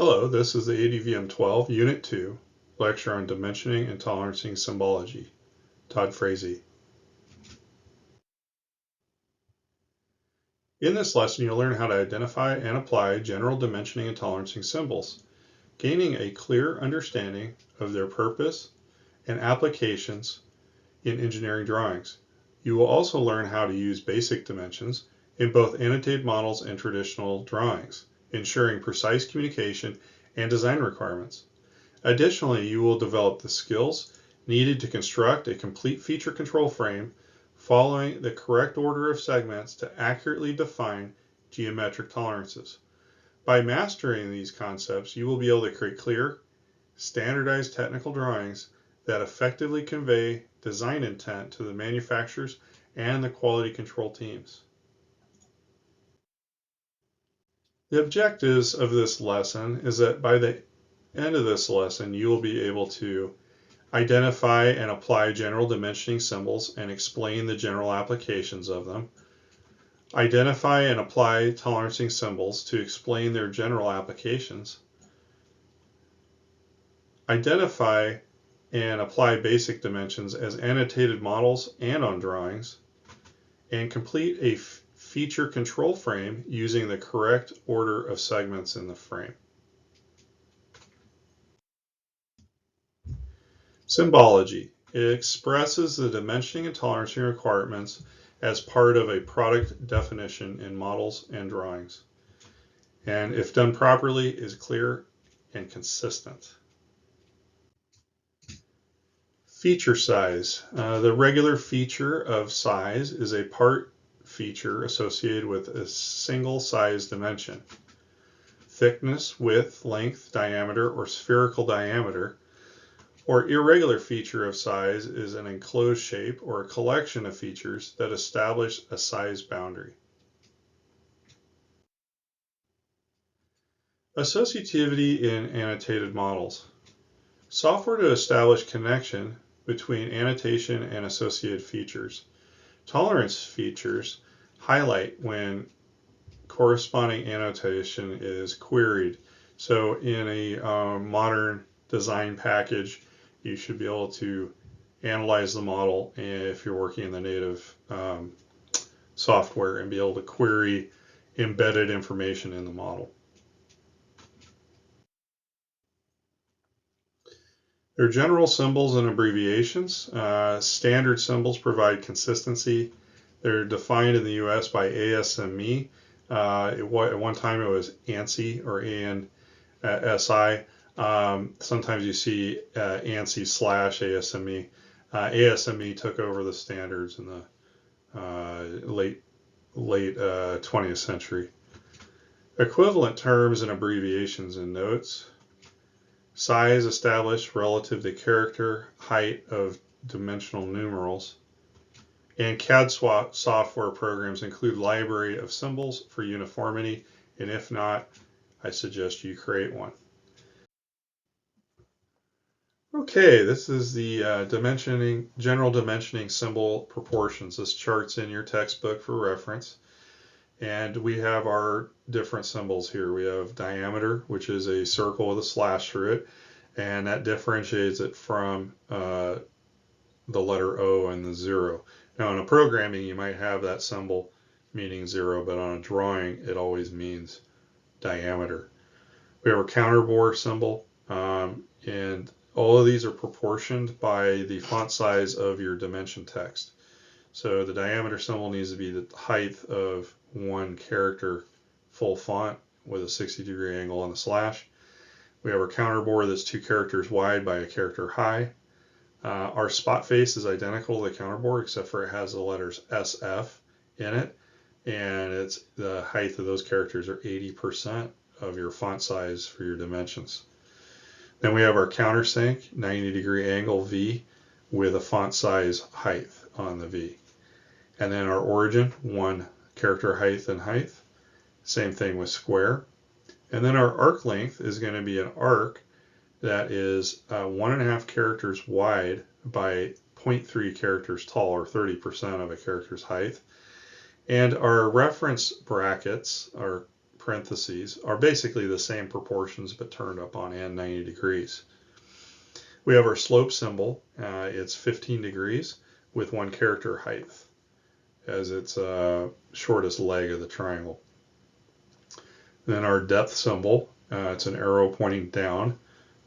Hello, this is the ADVM 12, Unit 2, lecture on dimensioning and tolerancing symbology. Todd Frazee. In this lesson, you'll learn how to identify and apply general dimensioning and tolerancing symbols, gaining a clear understanding of their purpose and applications in engineering drawings. You will also learn how to use basic dimensions in both annotated models and traditional drawings, ensuring precise communication and design requirements. Additionally, you will develop the skills needed to construct a complete feature control frame following the correct order of segments to accurately define geometric tolerances. By mastering these concepts, you will be able to create clear, standardized technical drawings that effectively convey design intent to the manufacturers and the quality control teams. The objectives of this lesson is that by the end of this lesson, you will be able to identify and apply general dimensioning symbols and explain the general applications of them. Identify and apply tolerancing symbols to explain their general applications. Identify and apply basic dimensions as annotated models and on drawings. And complete a feature control frame using the correct order of segments in the frame. Symbology. It expresses the dimensioning and tolerancing requirements as part of a product definition in models and drawings. And if done properly, is clear and consistent. Feature size. The regular feature of size is a part feature associated with a single size dimension. Thickness, width, length, diameter, or spherical diameter, or irregular feature of size is an enclosed shape or a collection of features that establish a size boundary. Associativity in annotated models. Software to establish connection between annotation and associated features. Tolerance features highlight when corresponding annotation is queried. So in a modern design package, you should be able to analyze the model if you're working in the native software and be able to query embedded information in the model. There are general symbols and abbreviations. Standard symbols provide consistency. They're defined in the US by ASME. At one time it was ANSI or ANSI. Sometimes you see ANSI/ASME. ASME took over the standards in the late 20th century. Equivalent terms and abbreviations and notes. Size established relative to character height of dimensional numerals. And CAD software programs include library of symbols for uniformity, and if not, I suggest you create one. Okay, this is the general dimensioning symbol proportions. This chart's in your textbook for reference. And we have our different symbols here. We have diameter, which is a circle with a slash through it, and that differentiates it from the letter O and the 0. Now in a programming, you might have that symbol meaning 0, but on a drawing, it always means diameter. We have our counterbore symbol, and all of these are proportioned by the font size of your dimension text. So the diameter symbol needs to be the height of one character full font with a 60-degree angle on the slash. We have our counterbore that's 2 characters wide by a character high. Our spot face is identical to the counterbore except for it has the letters SF in it, and it's the height of those characters are 80% of your font size for your dimensions. Then we have our countersink, 90-degree angle V with a font size height on the V. And then our origin, 1 character height and height. Same thing with square. And then our arc length is going to be an arc that is 1.5 characters wide by 0.3 characters tall, or 30% of a character's height. And our reference brackets, our parentheses are basically the same proportions but turned up on end 90 degrees. We have our slope symbol. It's 15 degrees with 1 character height as its shortest leg of the triangle. Then our depth symbol, it's an arrow pointing down.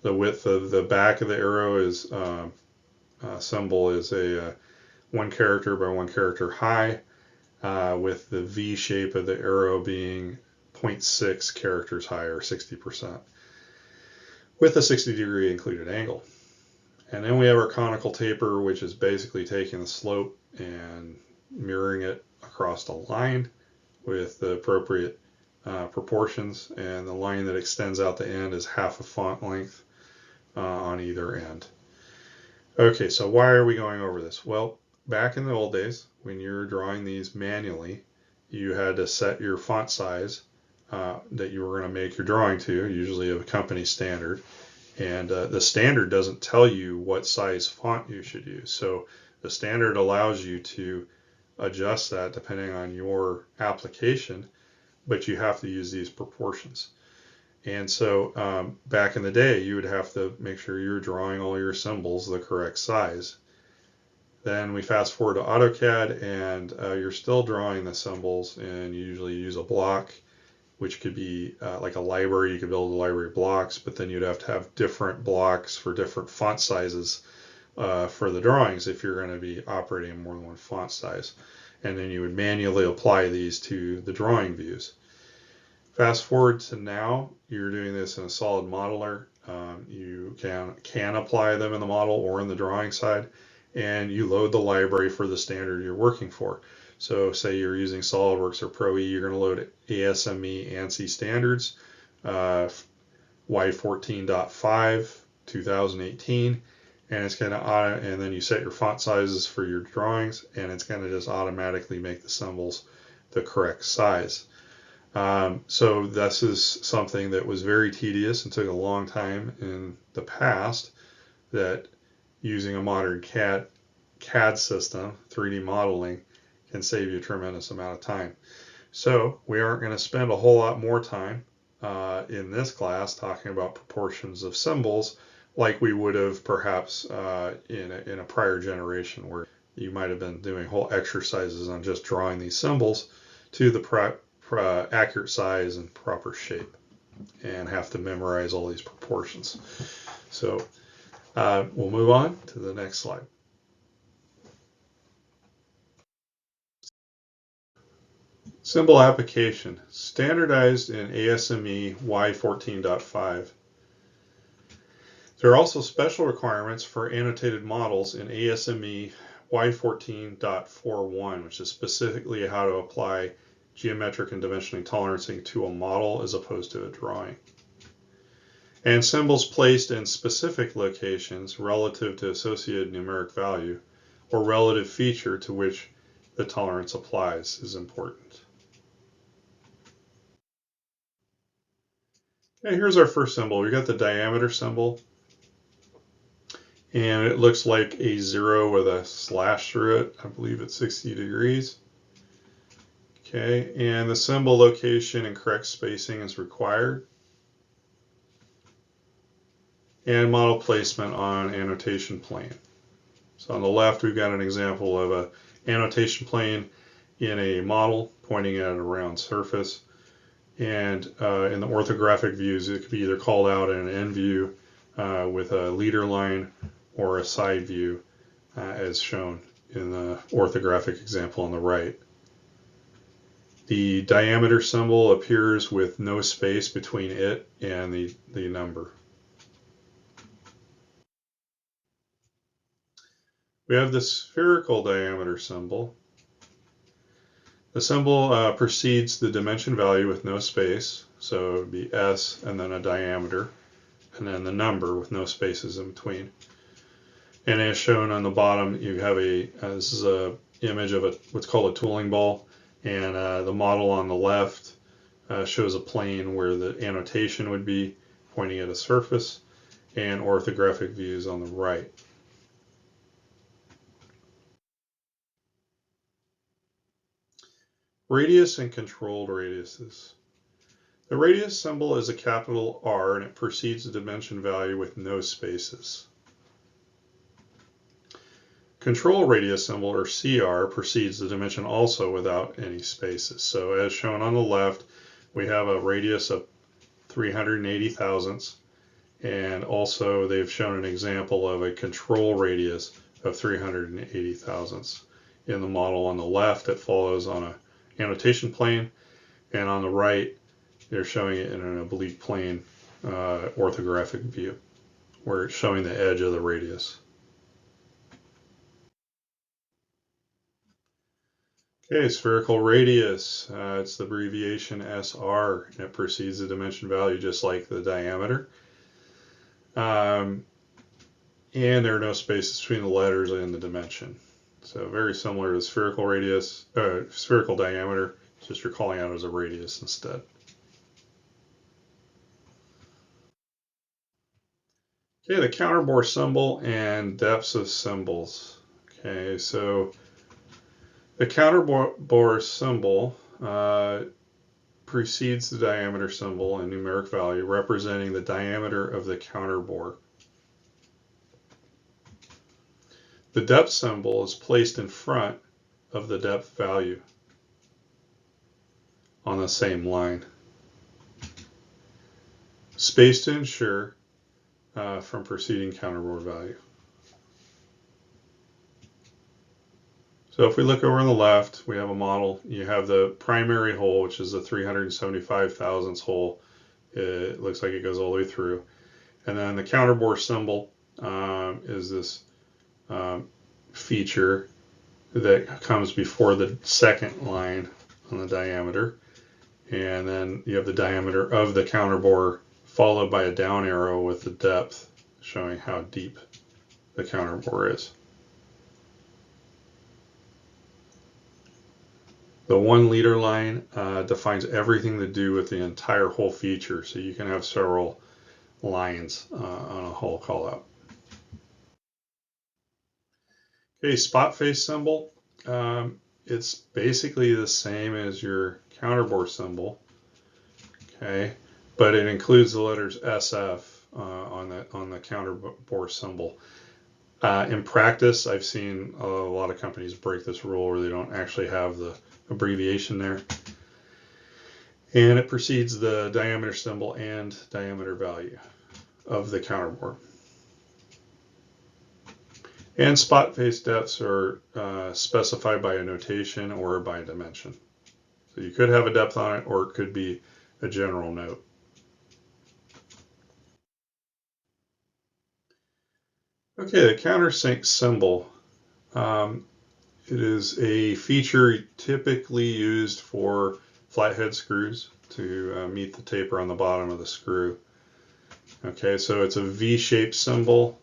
The width of the back of the arrow is symbol is a 1 character by 1 character high, with the V shape of the arrow being 0.6 characters high, or 60%, with a 60-degree included angle. And then we have our conical taper, which is basically taking the slope and mirroring it across the line with the appropriate proportions, and the line that extends out the end is half a font length on either end. Okay, so why are we going over this? Well, back in the old days, when you were drawing these manually, you had to set your font size that you were going to make your drawing to, usually of a company standard. And the standard doesn't tell you what size font you should use. So the standard allows you to adjust that depending on your application, but you have to use these proportions. And so back in the day, you would have to make sure you're drawing all your symbols the correct size. Then we fast forward to AutoCAD, and you're still drawing the symbols, and you usually use a block, which could be like a library. You could build a library of blocks, but then you'd have to have different blocks for different font sizes for the drawings if you're going to be operating more than 1 font size. And then you would manually apply these to the drawing views. Fast forward to now, you're doing this in a solid modeler. You can apply them in the model or in the drawing side, and you load the library for the standard you're working for. So say you're using SolidWorks or Pro E, you're going to load ASME ANSI standards, Y14.5 2018, and it's going to and then you set your font sizes for your drawings, and it's going to just automatically make the symbols the correct size. So this is something that was very tedious and took a long time in the past, that using a modern CAD system, 3D modeling, can save you a tremendous amount of time. So we aren't going to spend a whole lot more time in this class talking about proportions of symbols like we would have perhaps in a prior generation, where you might have been doing whole exercises on just drawing these symbols to the accurate size and proper shape, and have to memorize all these proportions. So we'll move on to the next slide. Symbol application, standardized in ASME Y14.5. There are also special requirements for annotated models in ASME Y14.41, which is specifically how to apply geometric and dimensioning tolerancing to a model as opposed to a drawing. And symbols placed in specific locations relative to associated numeric value or relative feature to which the tolerance applies is important. Okay, here's our first symbol. We got the diameter symbol, and it looks like a 0 with a slash through it. I believe it's 60 degrees. Okay, and the symbol location and correct spacing is required. And model placement on annotation plane. So on the left, we've got an example of an annotation plane in a model pointing at a round surface. And in the orthographic views, it could be either called out in an end view with a leader line, or a side view as shown in the orthographic example on the right. The diameter symbol appears with no space between it and the number. We have the spherical diameter symbol. The symbol precedes the dimension value with no space, so it would be S and then a diameter, and then the number with no spaces in between. And as shown on the bottom, you have this is a image of what's called a tooling ball, and the model on the left shows a plane where the annotation would be pointing at a surface, and orthographic views on the right. Radius and controlled radiuses. The radius symbol is a capital R and it precedes the dimension value with no spaces. Control radius symbol, or CR, precedes the dimension also without any spaces. So as shown on the left, we have a radius of 380 thousandths, and also they've shown an example of a control radius of 380 thousandths. In the model on the left, it follows on an annotation plane, and on the right, they're showing it in an oblique plane orthographic view, where it's showing the edge of the radius. Okay, spherical radius, it's the abbreviation SR, and it precedes the dimension value just like the diameter. And there are no spaces between the letters and the dimension. So very similar to spherical radius, spherical diameter, just you're calling out as a radius instead. Okay, the counterbore symbol and depths of symbols. Okay, so the counterbore symbol precedes the diameter symbol in numeric value, representing the diameter of the counterbore. The depth symbol is placed in front of the depth value on the same line, spaced to ensure from preceding counterbore value. So if we look over on the left, we have a model. You have the primary hole, which is the 375 thousandths hole. It looks like it goes all the way through. And then the counterbore symbol is this feature that comes before the second line on the diameter. And then you have the diameter of the counterbore followed by a down arrow with the depth showing how deep the counterbore is. The 1 liter line defines everything to do with the entire hole feature, so you can have several lines on a hole call out. Okay, spot face symbol. It's basically the same as your counterbore symbol. Okay, but it includes the letters SF on the counterbore symbol. In practice, I've seen a lot of companies break this rule where they don't actually have the abbreviation there. And it precedes the diameter symbol and diameter value of the counterbore. And spot face depths are specified by a notation or by a dimension. So you could have a depth on it, or it could be a general note. Okay, the countersink symbol. It is a feature typically used for flathead screws to meet the taper on the bottom of the screw. Okay, so it's a V-shaped symbol.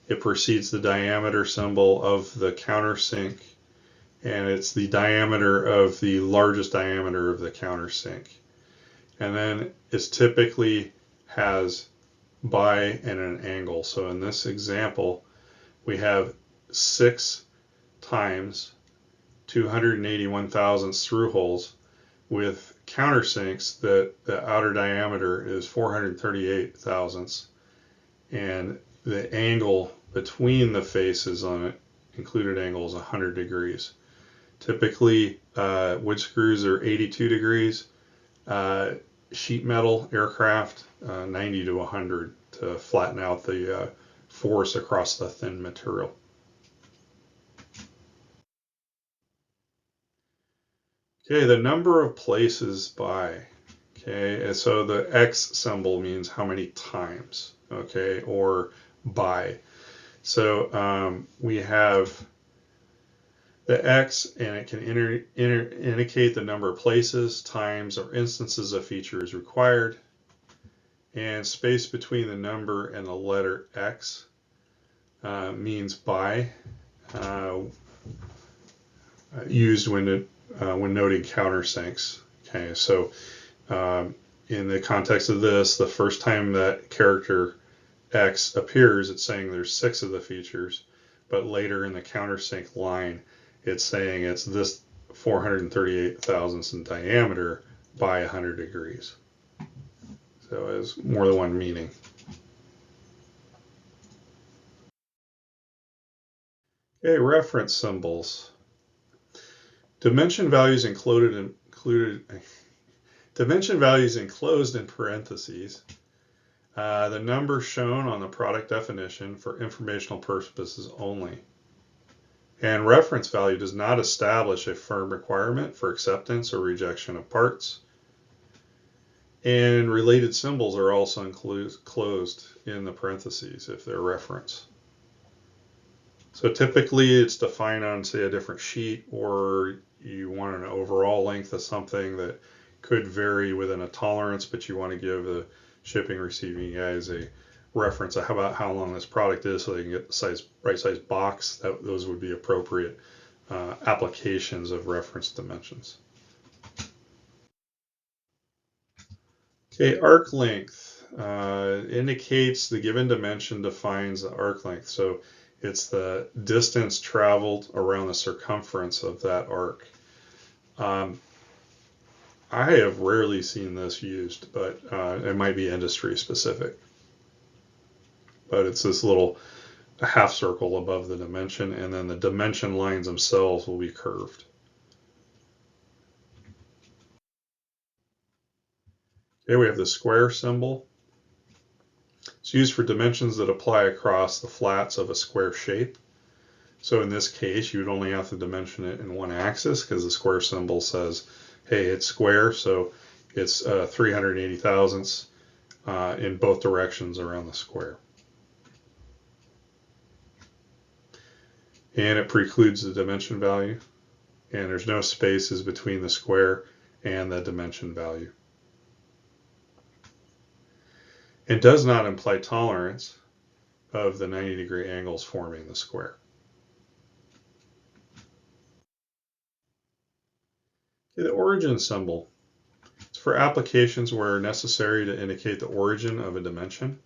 It precedes the diameter symbol of the countersink, and it's the diameter of the largest diameter of the countersink. And then it typically has by and an angle. So in this example, we have 6 times 281 thousandths through holes with countersinks that the outer diameter is 438 thousandths, and the angle between the faces on it, included angle, is 100 degrees. Typically, wood screws are 82 degrees. Sheet metal aircraft, 90 to 100 to flatten out the force across the thin material. Okay, the number of places by. Okay, and so the X symbol means how many times, okay, or by. So we have the X, and it can indicate the number of places, times, or instances a feature is required. And space between the number and the letter X means by, used when noting countersinks. Okay, so in the context of this, the first time that character X appears, it's saying there's 6 of the features, but later in the countersink line, it's saying it's this 438 thousandths in diameter by 100 degrees. So it has more than one meaning. Okay, reference symbols. Dimension values dimension values enclosed in parentheses. The number shown on the product definition for informational purposes only. And reference value does not establish a firm requirement for acceptance or rejection of parts. And related symbols are also enclosed in the parentheses if they're reference. So typically it's defined on, say, a different sheet, or you want an overall length of something that could vary within a tolerance, but you want to give the shipping receiving guys a reference of about how long this product is so they can get the right size box. Those would be appropriate applications of reference dimensions. Okay, arc length indicates the given dimension defines the arc length. So it's the distance traveled around the circumference of that arc. I have rarely seen this used, but it might be industry specific. But it's this little half circle above the dimension, and then the dimension lines themselves will be curved. Okay, we have the square symbol. It's used for dimensions that apply across the flats of a square shape. So in this case, you would only have to dimension it in one axis because the square symbol says, hey, it's square, so it's 380 thousandths in both directions around the square. And it precludes the dimension value, and there's no spaces between the square and the dimension value. It does not imply tolerance of the 90-degree angles forming the square. The origin symbol. It's for applications where necessary to indicate the origin of a dimension.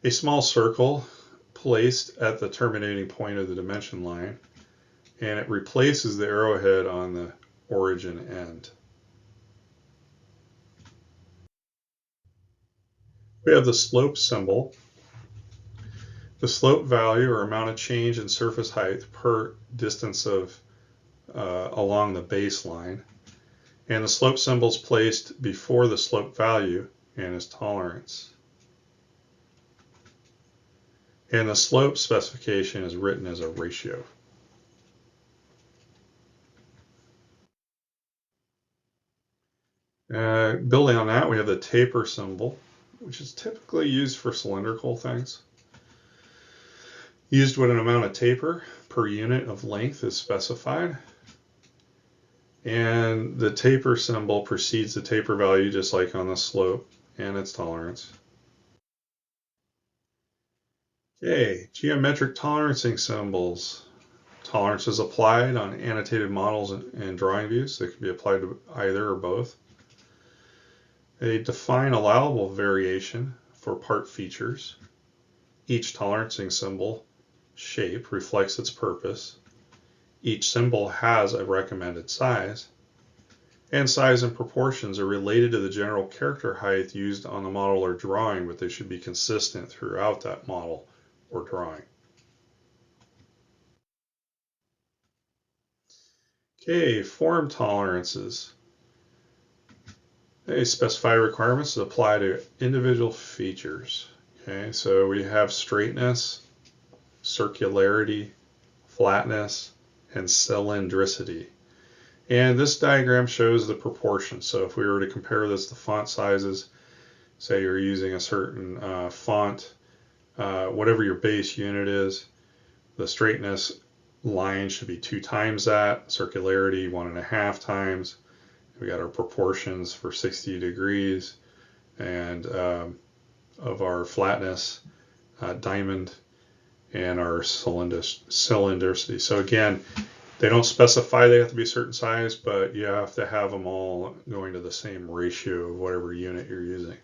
A small circle placed at the terminating point of the dimension line, and it replaces the arrowhead on the origin end. We have the slope symbol. The slope value or amount of change in surface height per distance of along the baseline. And the slope symbol is placed before the slope value and is tolerance. And the slope specification is written as a ratio. Building on that, we have the taper symbol, which is typically used for cylindrical things. Used when an amount of taper per unit of length is specified. And the taper symbol precedes the taper value just like on the slope and its tolerance. Okay, geometric tolerancing symbols. Tolerance is applied on annotated models and drawing views. They can be applied to either or both. They define allowable variation for part features. Each tolerancing symbol shape reflects its purpose. Each symbol has a recommended size. And size and proportions are related to the general character height used on the model or drawing, but they should be consistent throughout that model or drawing. Okay, form tolerances. They specify requirements that apply to individual features. Okay, so we have straightness, circularity, flatness, and cylindricity. And this diagram shows the proportions. So if we were to compare this to font sizes, say you're using a certain font, whatever your base unit is, the straightness line should be 2 times that, circularity 1.5 times. We got our proportions for 60 degrees, and of our flatness, diamond, and our cylindricity. So again, they don't specify they have to be a certain size, but you have to have them all going to the same ratio of whatever unit you're using.